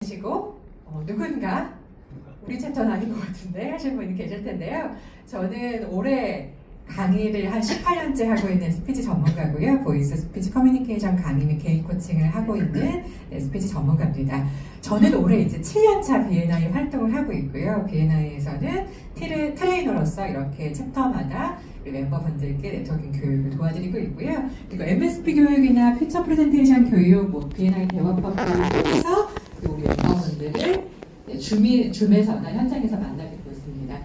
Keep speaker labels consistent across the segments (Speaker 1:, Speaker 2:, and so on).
Speaker 1: 아니시고 누군가 우리 챕터는 아닌 것 같은데 하시는 분이 계실 텐데요. 저는 올해 강의를 한 18년째 하고 있는 스피치 전문가고요. 보이스 스피치 커뮤니케이션 강의 및 개인 코칭을 하고 있는 스피치 전문가입니다. 저는 올해 이제 7년차 B&I 활동을 하고 있고요. B&I에서는 트레이너로서 이렇게 챕터마다 우리 멤버분들께 네트워킹 교육을 도와드리고 있고요. 그리고 MSP 교육이나 퓨처 프레젠테이션 교육, B&I 대화법 교육을 통해서 우리 멤버분들을 줌에서나 현장에서 만나뵙고 있습니다.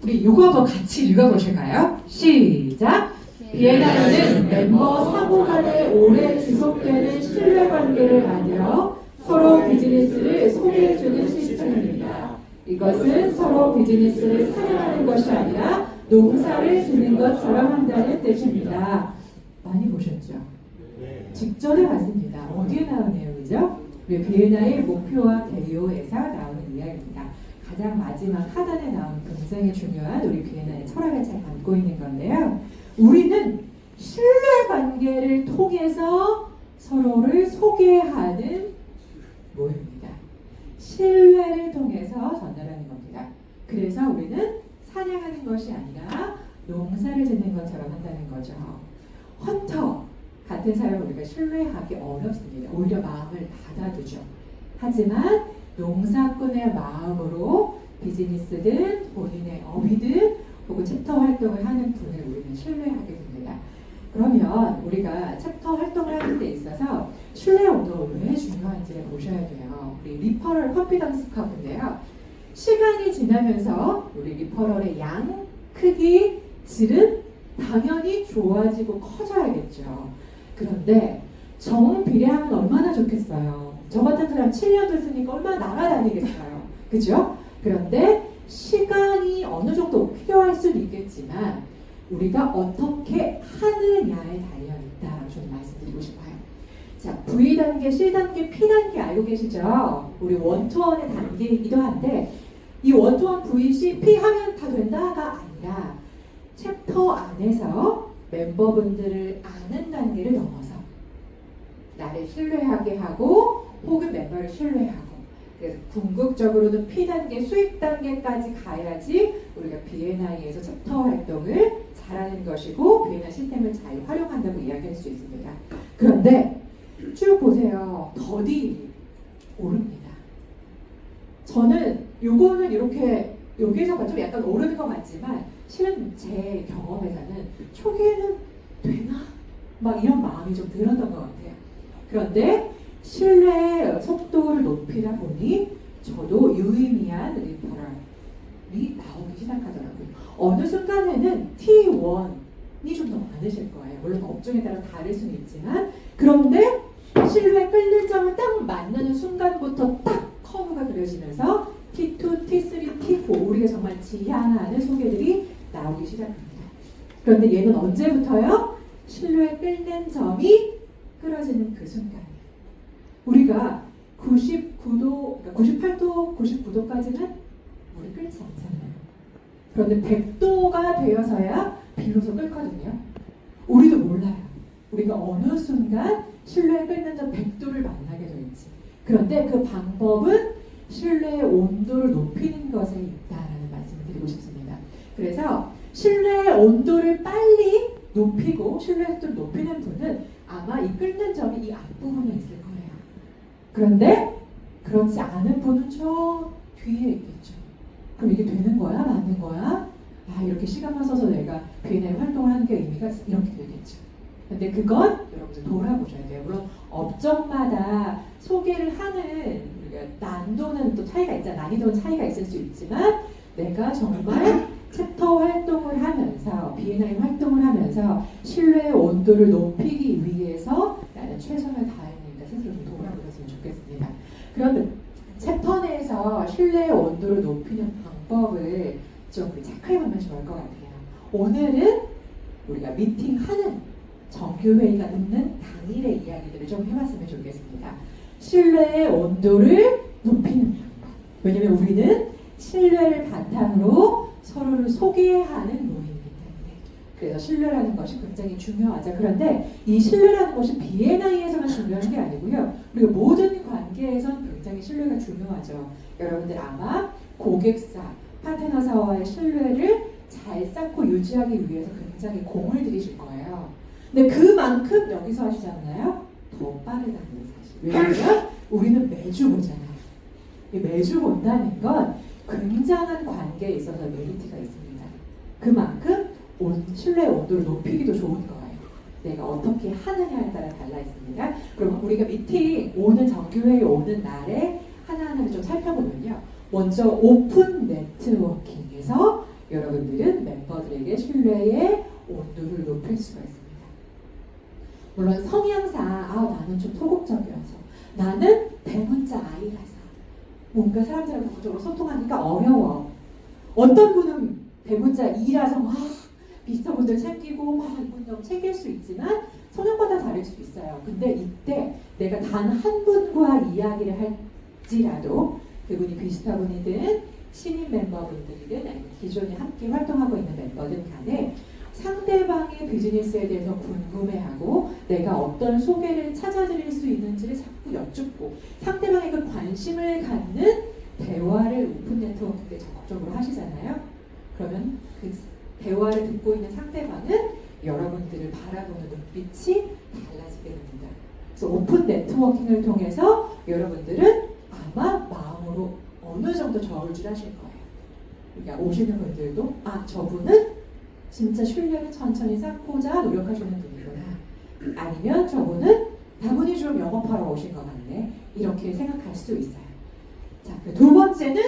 Speaker 1: 우리 이거 한번 같이 읽어보실까요? 시작! B&I는 멤버 상호 간에 오래 지속되는 신뢰관계를 만들어 서로 비즈니스를 소개해주는 시스템입니다. 이것은 서로 비즈니스를 사냥하는 것이 아니라 농사를 짓는 것처럼 한다는 뜻입니다. 많이 보셨죠? 직전에 봤습니다. 어디에 나온 내용이죠? 우리 B&I 목표와 대리오에서 나오는 이야기입니다. 가장 마지막 하단에 나온 굉장히 중요한 우리 B&I 철학을 잘 담고 있는 건데요. 우리는 신뢰관계를 통해서 서로를 소개하는 모임입니다. 신뢰를 통해서 전달하는 겁니다. 그래서 우리는 사냥하는 것이 아니라 농사를 짓는 것처럼 한다는 거죠. 헌터 같은 사람을 우리가 신뢰하기 어렵습니다. 오히려 마음을 닫아두죠. 하지만 농사꾼의 마음으로 비즈니스든 본인의 업이든 혹은 챕터 활동을 하는 분을 우리는 신뢰하게 됩니다. 그러면 우리가 챕터 활동을 하는 데 있어서 신뢰 온도가 왜 중요한지를 보셔야 돼요. 우리 리퍼럴 컨피던스 커브인데요. 시간이 지나면서 우리 리퍼럴의 양, 크기, 질은 당연히 좋아지고 커져야겠죠. 그런데 정비례하면 얼마나 좋겠어요. 저 같은 사람 7년 됐으니까 얼마나 날아다니겠어요. 그죠? 그런데 시간이 어느 정도 필요할 수도 있겠지만 우리가 어떻게 하느냐에 달려있다. 저는 말씀드리고 싶어요. 자, V단계, C단계, P단계 알고 계시죠? 우리 원투원의 단계이기도 한데 이 원투원 V, C, P 하면 다 된다가 아니라 챕터 안에서 멤버분들을 아는 단계를 넘어서 나를 신뢰하게 하고 혹은 멤버를 신뢰하고 그래서 궁극적으로는 P단계, 수익 단계까지 가야지 우리가 B&I에서 챕터 활동을 잘하는 것이고 B&I 시스템을 잘 활용한다고 이야기할 수 있습니다. 그런데 쭉 보세요. 더디 오릅니다. 저는 요거는 이렇게 여기에서 좀 약간 오르는 것 같지만 실은 제 경험에서는 초기에는 되나? 막 이런 마음이 좀 들었던 것 같아요. 그런데 신뢰의 속도를 높이다 보니 저도 유의미한 리퍼럴이 나오기 시작하더라고요. 어느 순간에는 T1이 좀 더 많으실 거예요. 물론 업종에 따라 다를 수는 있지만 그런데 신뢰 끌릴 점을 딱 만나는 순간부터 딱 커브가 그려지면서 T2, T3, T4 우리가 정말 지향하는 소개들이 나오기 시작합니다. 그런데 얘는 언제부터요? 신뢰 끌는 점이 끌어지는 그 순간이에요. 우리가 99도, 98도, 99도까지는 우리 끌지 않잖아요. 그런데 100도가 되어서야 비로소 끌거든요. 우리도 몰라요. 우리가 어느 순간 신뢰 끌는 점 100도를 만나게 될지. 그런데 그 방법은 신뢰의 온도를 높이는 것에 있다라는 말씀을 드리고 싶습니다. 그래서 신뢰의 온도를 빨리 높이고 신뢰의 속도를 높이는 분은 아마 이 끓는 점이 이 앞부분에 있을 거예요. 그런데 그렇지 않은 분은 저 뒤에 있겠죠. 그럼 이게 되는 거야? 맞는 거야? 아, 이렇게 시간만 써서 내가 B&I 활동을 하는 게 의미가 이렇게 되겠죠. 근데 그건 여러분들 돌아보셔야 돼요. 물론 업종마다 소개를 하는 우리가 난도는 또 차이가 있잖아요. 난이도는 차이가 있을 수 있지만 내가 정말 챕터 활동을 하면서 B&I 활동을 하면서 신뢰의 온도를 높이기 위해서 나는 최선을 다했으니까 스스로 좀 돌아보셨으면 좋겠습니다. 그런데 챕터 내에서 신뢰의 온도를 높이는 방법을 좀 체크해보면 좋을 것 같아요. 오늘은 우리가 미팅하는 정규회의가 있는 당일의 이야기들을 좀 해봤으면 좋겠습니다. 신뢰의 온도를 높이는 방법. 왜냐면 우리는 신뢰를 바탕으로 서로를 소개하는 모임이기 때문에 그래서 신뢰라는 것이 굉장히 중요하죠. 그런데 이 신뢰라는 것이 B&I에서만 중요한 게 아니고요. 우리가 모든 관계 관계에선 굉장히 신뢰가 중요하죠. 여러분들 아마 고객사, 파트너사와의 신뢰를 잘 쌓고 유지하기 위해서 굉장히 공을 들이실 거예요. 근데 그만큼 여기서 하시잖아요. 더 빠르다는 사실. 왜냐하면 우리는 매주 보잖아요. 매주 본다는 건 굉장한 관계에 있어서 메리트가 있습니다. 그만큼 신뢰의 온도를 높이기도 좋은 거예요. 내가 어떻게 하느냐에 따라 달라 있습니다. 그럼 우리가 미팅 오는 정규회의 오는 날에 하나하나를 좀 살펴보면요. 먼저 오픈 네트워킹에서 여러분들은 멤버들에게 신뢰의 온도를 높일 수가 있습니다. 물론 성향상 나는 좀 소극적이어서 나는 대문자 아이라서 뭔가 사람들하고 적극적으로 소통하니까 어려워. 어떤 분은 대문자 E라서 막 비슷한 분들 챙기고 막 이분 좀 챙길 수 있지만 성향마다 다를 수 있어요. 근데 이때 내가 단 한 분과 이야기를 할지라도 그분이 비슷한 분이든 신인 멤버분들이든 아니면 기존에 함께 활동하고 있는 멤버들 간에 상대방의 비즈니스에 대해서 궁금해하고 내가 어떤 소개를 찾아드릴 수 있는지를 자꾸 여쭙고 상대방의 그 관심을 갖는 대화를 오픈 네트워킹 때 적극적으로 하시잖아요. 그러면 그 대화를 듣고 있는 상대방은 여러분들을 바라보는 눈빛이 달라지게 됩니다. 그래서 오픈 네트워킹을 통해서 여러분들은 아마 마음으로 어느 정도 저울질하실 거예요. 그러니까 오시는 분들도 저분은 진짜 신뢰를 천천히 쌓고자 노력하시는 분이구나. 아니면 저분은 다분히 좀 영업하러 오신 것 같네. 이렇게 생각할 수 있어요. 자, 두 번째는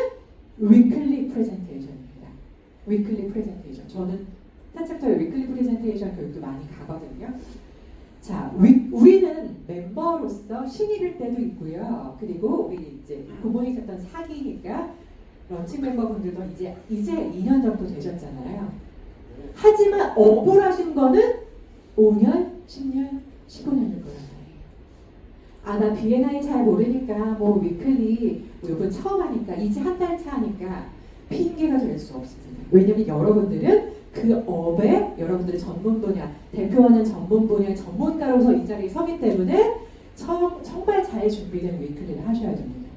Speaker 1: 위클리 프레젠테이션입니다. 위클리 프레젠테이션. 저는 딴챕터에 위클리 프레젠테이션 교육도 많이 가거든요. 자, 우리는 멤버로서 신입일 때도 있고요. 그리고 우리 이제 구몬이 있었던 사기니까 런칭 멤버분들도 이제 2년 정도 되셨잖아요. 하지만 업을 하신 거는 5년, 10년, 15년일 거란 말이에요. 나 B&I 잘 모르니까 뭐 위클리 이번 처음 하니까 이제 한 달 차 하니까 핑계가 될 수 없습니다. 왜냐면 여러분들은 그 업에 여러분들의 전문 분야, 대표하는 전문 분야의 전문가로서 이 자리에 서기 때문에 정말 잘 준비된 위클리를 하셔야 됩니다.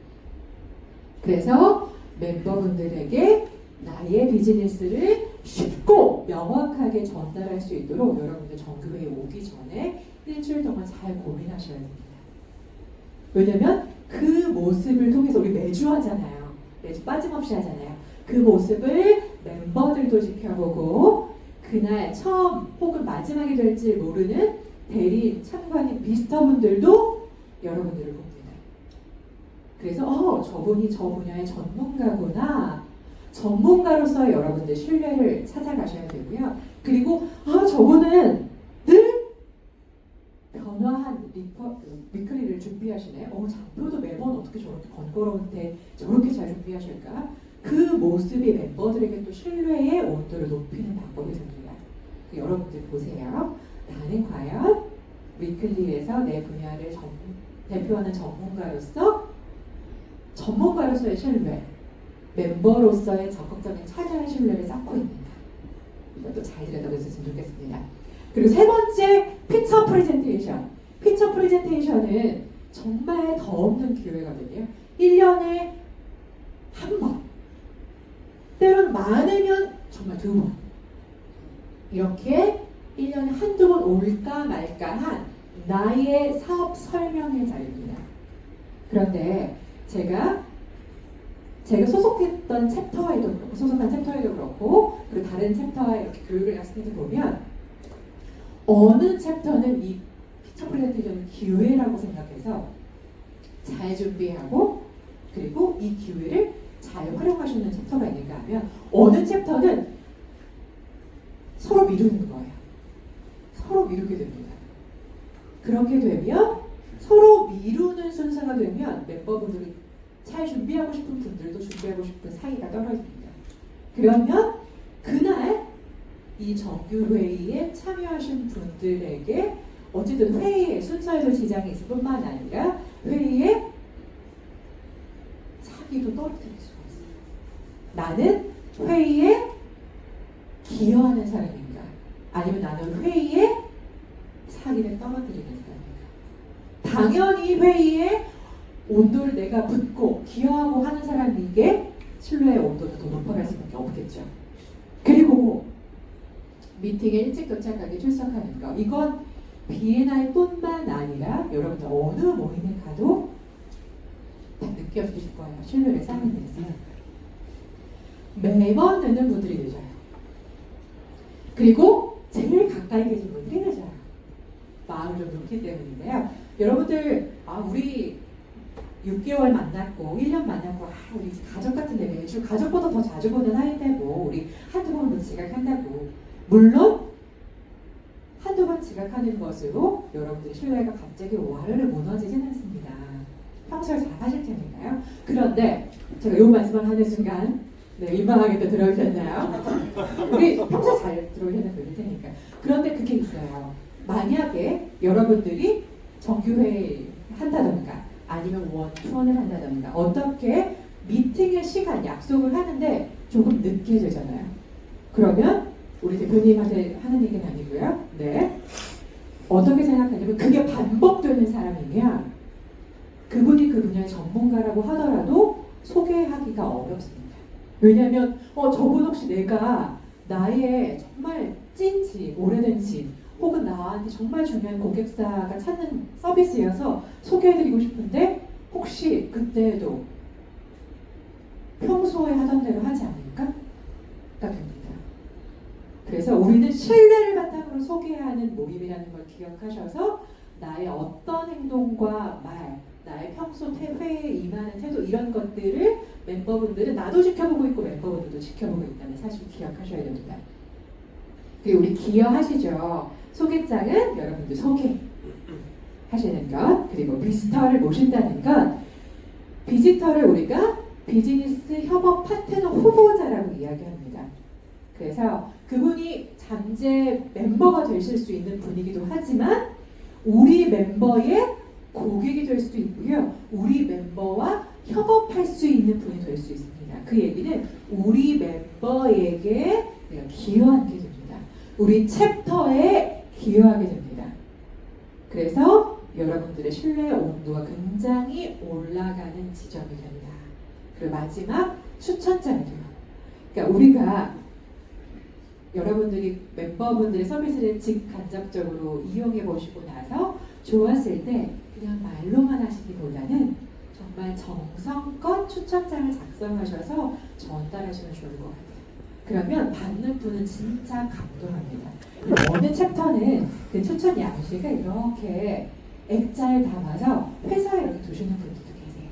Speaker 1: 그래서 멤버분들에게 나의 비즈니스를 쉽고 명확하게 전달할 수 있도록 여러분들 정규회에 오기 전에 일주일 동안 잘 고민하셔야 됩니다. 왜냐면 그 모습을 통해서 우리 매주 하잖아요. 매주 빠짐없이 하잖아요. 그 모습을 멤버들도 지켜보고 그날 처음 혹은 마지막이 될지 모르는 대리인, 참관인, 비스터분들도 여러분들을 봅니다. 그래서 저분이 저 분야의 전문가구나. 전문가로서 여러분들 신뢰를 찾아가셔야 되고요. 그리고 저분은 늘 변화한 위클리를 준비하시네. 장표도 매번 어떻게 저렇게 번거로운데 저렇게 잘 준비하실까? 그 모습이 멤버들에게 또 신뢰의 온도를 높이는 방법이 됩니다. 여러분들 보세요. 나는 과연 위클리에서 내 분야를 대표하는 전문가로서의 신뢰, 멤버로서의 적극적인 참여의 신뢰를 쌓고 있는가. 이것도 잘 들여다보셨으면 좋겠습니다. 그리고 세 번째, 피처 프레젠테이션. 피처 프레젠테이션은 정말 더 없는 기회거든요. 1년에 한 번, 때로는 많으면 정말 2번. 이렇게 1년에 한두 번 올까 말까한 나의 사업 설명의 자리입니다. 그런데 제가 소속한 챕터에도 그렇고 그리고 다른 챕터에 이렇게 교육을 약속해서 보면 어느 챕터는 이 피처 프레젠테이션을 기회라고 생각해서 잘 준비하고 그리고 이 기회를 잘 활용하시는 챕터가 있는가 하면 어느 챕터는 서로 미루는 거예요. 서로 미루게 됩니다. 그렇게 되면 서로 미루는 순서가 되면 멤버분들이 잘 준비하고 싶은 분들도 준비하고 싶은 사이가 떨어집니다. 그러면 그날 이 정규회의에 참여하신 분들에게 어쨌든 회의의 순서에서 지장이 있을 뿐만 아니라 회의에 사기도 떨어뜨릴 수가 있어요. 나는 회의에 기여하는 사람인가? 아니면 나는 회의에 사기를 떨어뜨리는 사람인가? 당연히 회의에 온도를 내가 붓고 기여하고 하는 사람에게 신뢰의 온도는 더 높아갈 수밖에 없겠죠. 그리고 미팅에 일찍 도착하게 출석하는 거. 이건 B&I 뿐만 아니라 여러분들 어느 모임에 가도 다 느껴지실 거예요. 신뢰를 쌓는 데서. 매번 늦는 분들이 늦어요. 그리고 제일 가까이 계신 분들이 늦어요. 마음을 좀 놓기 때문인데요. 여러분들 우리 6개월 만났고 1년 만났고 우리 가족 같은데 매주 가족보다 더 자주 보는 사이인데 뭐 우리 한두 번 지각한다고. 물론 한두 번 지각하는 것으로 여러분들의 신뢰가 갑자기 와르르 무너지진 않습니다. 평소에 잘 하실 테니까요. 그런데 제가 이 말씀을 하는 순간 민망하게 또 들어오셨나요? 우리 평소에 잘 들어오시는 분일 테니까. 그런데 그게 있어요. 만약에 여러분들이 정규회의 한다던가 아니면 원투원을 한다던가 어떻게 미팅의 시간 약속을 하는데 조금 늦게 되잖아요. 그러면 우리 대표님한테 하는 얘기는 아니고요. 네. 어떻게 생각하냐면 그게 반복되는 사람이면 그분이 그 분야의 전문가라고 하더라도 소개하기가 어렵습니다. 왜냐하면 저분 혹시 내가 나의 정말 찐지 오래된 지 혹은 나한테 정말 중요한 고객사가 찾는 서비스여서 소개해드리고 싶은데 혹시 그때도 평소에 하던 대로 하지 않을까? 가 됩니다. 그래서 우리는 신뢰를 바탕으로 소개하는 모임이라는 걸 기억하셔서 나의 어떤 행동과 말, 나의 평소 회의에 임하는 태도 이런 것들을 멤버분들은 나도 지켜보고 있고 멤버분들도 지켜보고 있다는 사실 기억하셔야 됩니다. 그리고 우리 기여하시죠. 소개장은 여러분들 소개하시는 것, 그리고 비지터를 모신다는 것. 비지터를 우리가 비즈니스 협업 파트너 후보자라고 이야기합니다. 그래서 그분이 잠재 멤버가 되실 수 있는 분이기도 하지만 우리 멤버의 고객이 될 수도 있고요. 우리 멤버와 협업할 수 있는 분이 될 수 있습니다. 그 얘기는 우리 멤버에게 내가 기여하게 됩니다. 우리 챕터에 기여하게 됩니다. 그래서 여러분들의 신뢰의 온도가 굉장히 올라가는 지점이 됩니다. 그리고 마지막 추천장이죠. 그러니까 우리가 여러분들이 멤버분들의 서비스를 직간접적으로 이용해 보시고 나서 좋았을 때 그냥 말로만 하시기보다는 정말 정성껏 추천장을 작성하셔서 전달하시면 좋을 것 같아요. 그러면 받는 분은 진짜 감동합니다. 어느 챕터는 그 추천 양식을 이렇게 액자에 담아서 회사에 이렇게 두시는 분들도 계세요.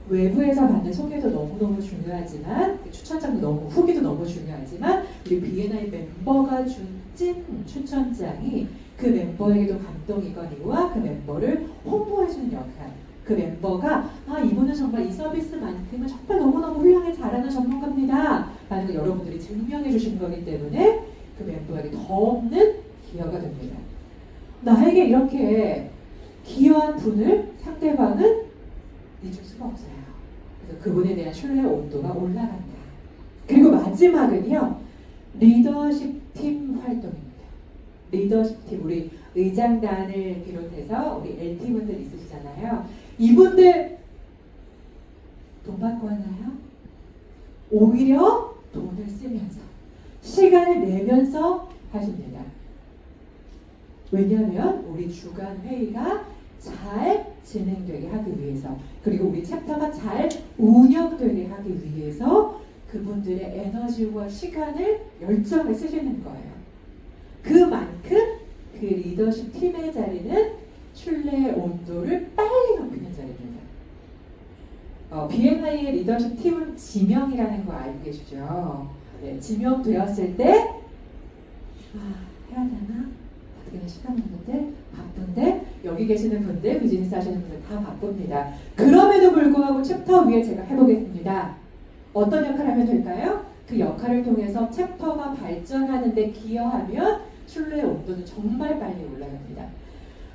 Speaker 1: 외부에서 받는 소개도 너무너무 중요하지만 추천장도 너무 후기도 너무 중요하지만 우리 B&I 멤버가 준 찐 추천장이 그 멤버에게도 감동이거니와 그 멤버를 홍보해주는 역할. 그 멤버가 이분은 정말 이 서비스만큼은 정말 너무너무 훌륭하게 잘하는 전문가입니다 라는 걸 여러분들이 증명해 주신 거기 때문에 그 멤버에게 더 없는 기여가 됩니다. 나에게 이렇게 기여한 분을 상대방은 잊을 수가 없어요. 그래서 그분에 대한 신뢰 온도가 올라간다. 그리고 마지막은요. 리더십 팀 활동입니다. 리더십 팀, 우리 의장단을 비롯해서 우리 LT분들 있으시잖아요. 이분들 돈 받고 하나요? 오히려 돈을 쓰면서 시간을 내면서 하십니다. 왜냐하면 우리 주간 회의가 잘 진행되게 하기 위해서 그리고 우리 챕터가 잘 운영되게 하기 위해서 그분들의 에너지와 시간을 열정을 쓰시는 거예요. 그만큼 그 리더십 팀의 자리는 신뢰의 온도를 빨리 높이는 자리입니다. B&I의 리더십 팀은 지명이라는 거 알고 계시죠? 네, 지명되었을 때 해야 되나? 어떻게 시간 없는데? 바쁜데? 여기 계시는 분들, 비즈니스 하시는 분들 다 바쁩니다. 그럼에도 불구하고 챕터 위에 제가 해보겠습니다. 어떤 역할을 하면 될까요? 그 역할을 통해서 챕터가 발전하는 데 기여하면 신뢰의 온도는 정말 빨리 올라갑니다.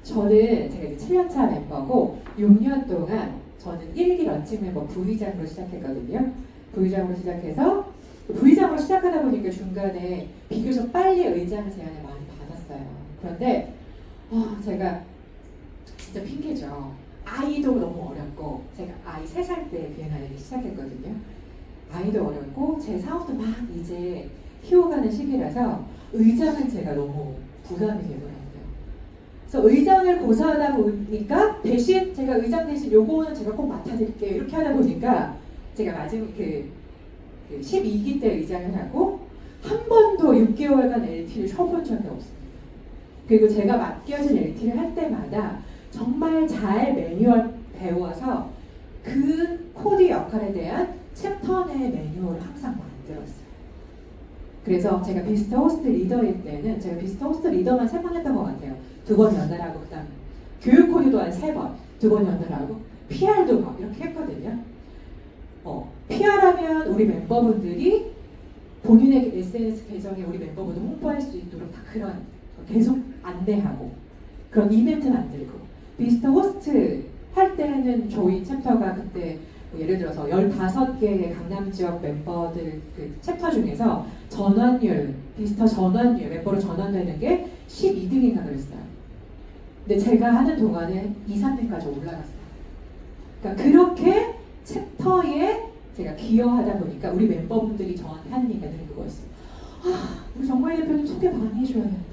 Speaker 1: 저는 제가 이제 7년차 멤버고 6년 동안 저는 1기 런칭 멤버 부의장으로 시작했거든요. 부의장으로 시작해서 부의장으로 시작하다 보니까 중간에 비교적 빨리 의장 제안을 많이 받았어요. 그런데 제가 진짜 핑계죠. 아이도 너무 어렵고 제가 아이 3살 때 비엔날레를 시작했거든요. 아이도 어렵고 제 사업도 막 이제 키워가는 시기라서 의장은 제가 너무 부담이 되더라고요. 그래서 의장을 고사하다 보니까 대신 제가 의장 대신 요거는 제가 꼭 맡아드릴게요. 이렇게 하다 보니까 제가 마지막 그 12기 때 의장을 하고 한 번도 6개월간 LT를 쳐본 적이 없습니다. 그리고 제가 맡겨진 LT를 할 때마다 정말 잘 매뉴얼 배워서 그 코디 역할에 대한 챕터 내 매뉴얼을 항상 만들었어요. 그래서 제가 비스트 호스트 리더일 때는 제가 비스트 호스트 리더만 3번 했던 것 같아요. 2번 연달하고 그다음 교육 코디도 한 3번, 2번 연달하고 PR도 막 이렇게 했거든요. PR하면 우리 멤버분들이 본인의 SNS 계정에 우리 멤버분들 홍보할 수 있도록 다 그런 계속 안내하고 그런 이벤트 만들고 비스트 호스트 할 때는 저희 챕터가 그때 뭐 예를 들어서 15개의 강남 지역 멤버들 그 챕터 중에서 전환율, 비스터 전환율, 멤버로 전환되는 게 12등인가 그랬어요. 근데 제가 하는 동안에 2, 3등까지 올라갔어요. 그러니까 그렇게 챕터에 제가 기여하다 보니까 우리 멤버분들이 저한테 하는 얘기가 늘 그거였어요. 우리 정말 대표님 소개 많이 해줘야 되는데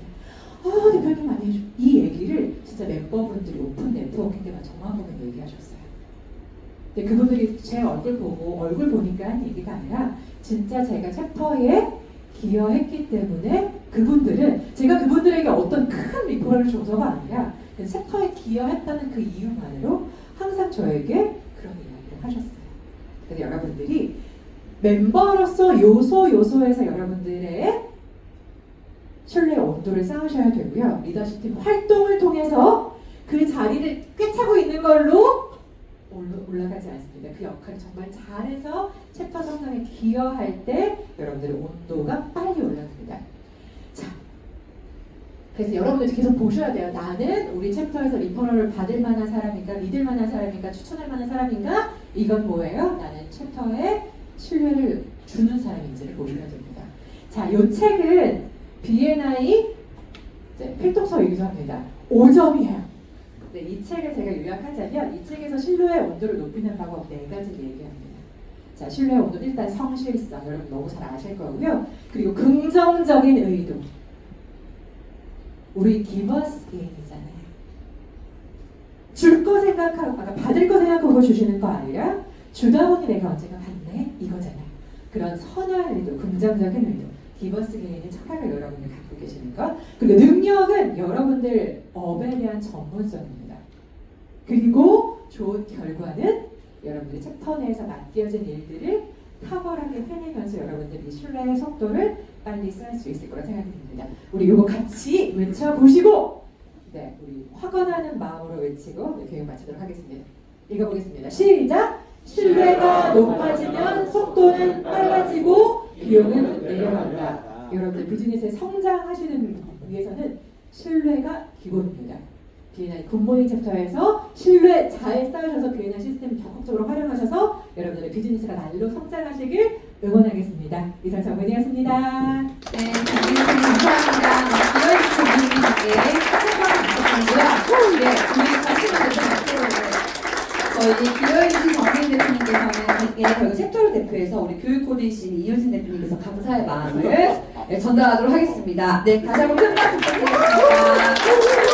Speaker 1: 대표님 많이 해줘. 이 얘기를 진짜 멤버분들이 오픈 네트워킹 때만 저만 보면 얘기하셨어요. 근데 그분들이 제 얼굴 보고 얼굴 보니까 한 얘기가 아니라 진짜 제가 챕터에 기여했기 때문에 그분들은 제가 그분들에게 어떤 큰 리퍼럴을 줘서가 아니라 그 챕터에 기여했다는 그 이유만으로 항상 저에게 그런 이야기를 하셨어요. 그래서 여러분들이 멤버로서 요소에서 여러분들의 신뢰의 온도를 쌓으셔야 되고요. 리더십팀 활동을 통해서 그 자리를 꿰차고 있는 걸로 올라가지 않습니다. 그 역할을 정말 잘해서 챕터 성장에 기여할 때 여러분들의 온도가 빨리 올라갑니다. 자, 그래서 여러분들 계속 보셔야 돼요. 나는 우리 챕터에서 리퍼럴을 받을 만한 사람인가, 믿을 만한 사람인가, 추천할 만한 사람인가? 이건 뭐예요? 나는 챕터에 신뢰를 주는 사람인지를 보셔야 됩니다. 자, 이 책은 B&I 필독서이기도 합니다. 5점이에요. 네, 이 책을 제가 요약하자면 이 책에서 신뢰의 온도를 높이는 방법 4가지를 얘기합니다. 자, 신뢰의 온도 일단 성실성, 여러분 너무 잘 아실 거고요. 그리고 긍정적인 의도. 우리 기버스 게임이잖아요. 줄 거 생각하고, 받을 거 생각하고 주시는 거 아니라 주다 보니 내가 언젠가 받네 이거잖아요. 그런 선한 의도, 긍정적인 의도. 기버스 게임의 착각을 여러분들 갖고 계시는 것. 그리고 능력은 여러분들 업에 대한 전문성입니다. 그리고 좋은 결과는 여러분들이 챕터 내에서 맡겨진 일들을 탁월하게 해내면서 여러분들이 신뢰의 속도를 빨리 쌓을 수 있을 거라 생각이 듭니다. 우리 이거 같이 외쳐보시고 네, 우리 확언하는 마음으로 외치고 교육 마치도록 하겠습니다. 읽어보겠습니다. 시작! 신뢰가 높아지면 속도는 빨라지고 비용은 내려간다. 여러분들 비즈니스에 성장하시는 위해서는 신뢰가 기본입니다. B&I 굿모닝 챕터에서 신뢰 잘 쌓으셔서 B&I 시스템 적극적으로 활용하셔서 여러분들의 비즈니스가 날로 성장하시길 응원하겠습니다. 이상 정은이었습니다.
Speaker 2: 네, 정은이님 감사합니다. 기여해주신 분들께 네, 우리 관심을 저희 기여해주신 정민 대표님께서는 결국 챕터를 대표해서 우리 교육코디신 이효진 대표님께서 감사의 마음을 전달하도록 하겠습니다. 네, 다시 한번 큰 박수 부탁드리겠습니다.